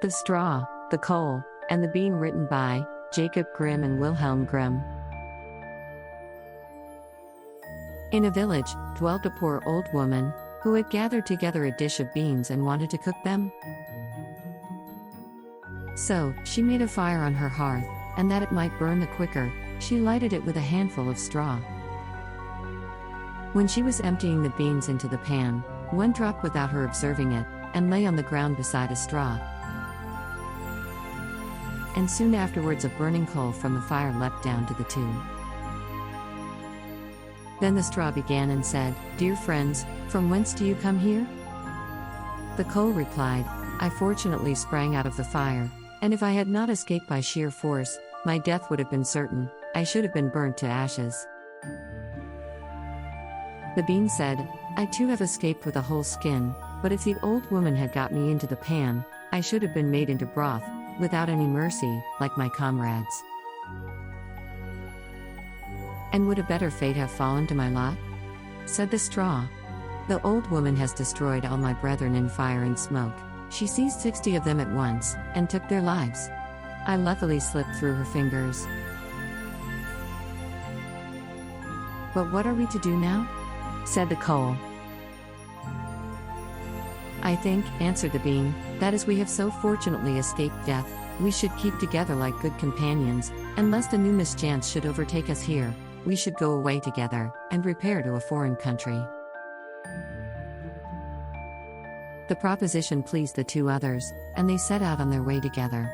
The Straw, the Coal, and the Bean, written by Jacob Grimm and Wilhelm Grimm. In a village dwelt a poor old woman, who had gathered together a dish of beans and wanted to cook them. So, she made a fire on her hearth, and that it might burn the quicker, she lighted it with a handful of straw. When she was emptying the beans into the pan, one dropped without her observing it, and lay on the ground beside a straw. And soon afterwards a burning coal from the fire leapt down to the two. Then the straw began and said, "Dear friends, from whence do you come here?" The coal replied, "I fortunately sprang out of the fire, and if I had not escaped by sheer force, my death would have been certain. I should have been burnt to ashes." The bean said, "I too have escaped with a whole skin, but if the old woman had got me into the pan, I should have been made into broth, without any mercy, like my comrades. And would a better fate have fallen to my lot?" Said the straw. "The old woman has destroyed all my brethren in fire and smoke. She seized 60 of them at once, and took their lives. I luckily slipped through her fingers. But what are we to do now?" said the coal. "I think," answered the bean, "that as we have so fortunately escaped death, we should keep together like good companions, and lest a new mischance should overtake us here, we should go away together, and repair to a foreign country." The proposition pleased the two others, and they set out on their way together.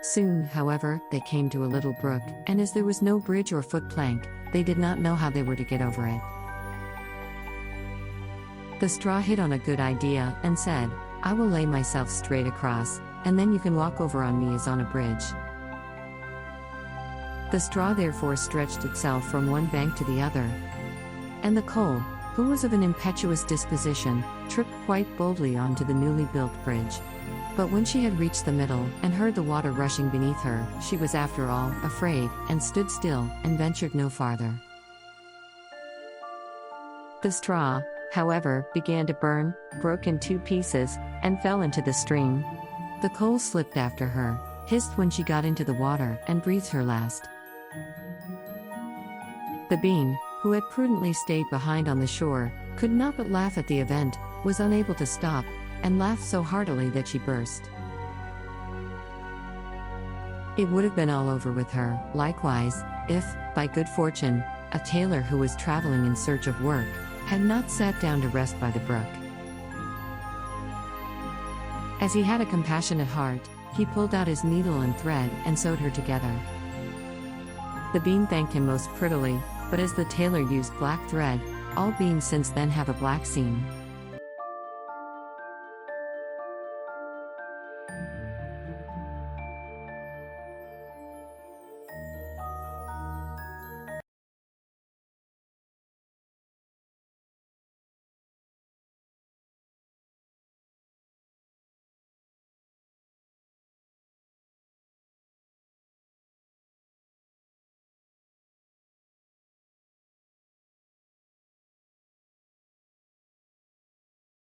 Soon, however, they came to a little brook, and as there was no bridge or footplank, they did not know how they were to get over it. The straw hit on a good idea, and said, "I will lay myself straight across, and then you can walk over on me as on a bridge." The straw therefore stretched itself from one bank to the other, and the coal, who was of an impetuous disposition, tripped quite boldly onto the newly built bridge. But when she had reached the middle, and heard the water rushing beneath her, she was after all afraid, and stood still, and ventured no farther. The straw, however, began to burn, broke in 2 pieces, and fell into the stream. The coal slipped after her, hissed when she got into the water, and breathed her last. The bean, who had prudently stayed behind on the shore, could not but laugh at the event, was unable to stop, and laughed so heartily that she burst. It would have been all over with her, likewise, if, by good fortune, a tailor who was traveling in search of work, had not sat down to rest by the brook. As he had a compassionate heart, he pulled out his needle and thread, and sewed her together. The bean thanked him most prettily, but as the tailor used black thread, all beans since then have a black seam.